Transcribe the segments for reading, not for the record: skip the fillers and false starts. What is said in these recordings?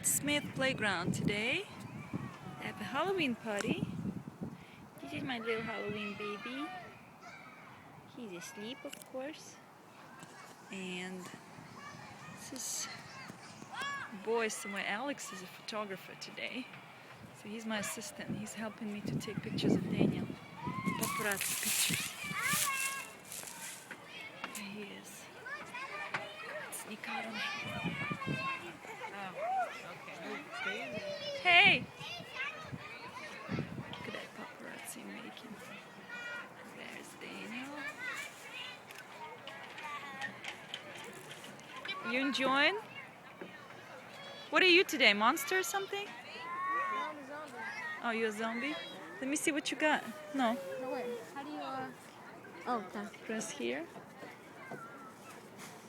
at Smith Playground today. I have a Halloween party. This is my little Halloween baby. He's asleep, of course. And this is boys. So my Alex is a photographer today. So he's my assistant. He's helping me to take pictures of Daniel. Paparazzi pictures. There he is. Sneak out on him. Hey! Look at that paparazzi making. There's Daniel. You enjoying? What are you today? Monster or something? No, I'm a zombie. Oh, you're a zombie? Let me see what you got. No. No, wait. How do you, Oh, okay. Press here.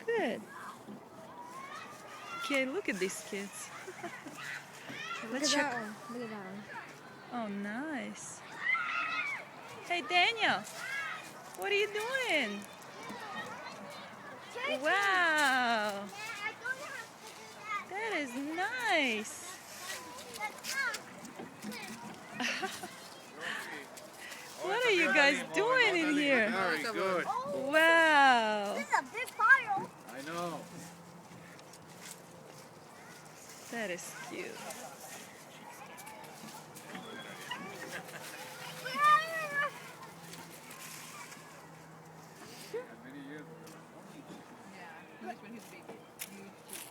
Good. Okay, look at these kids. Look Let's at check. that one. Look at that one. Oh, nice. Hey, Daniel. What are you doing? Wow. That is nice. What are you guys doing in here? Very good. Wow. This is a big pile. I know. That is cute.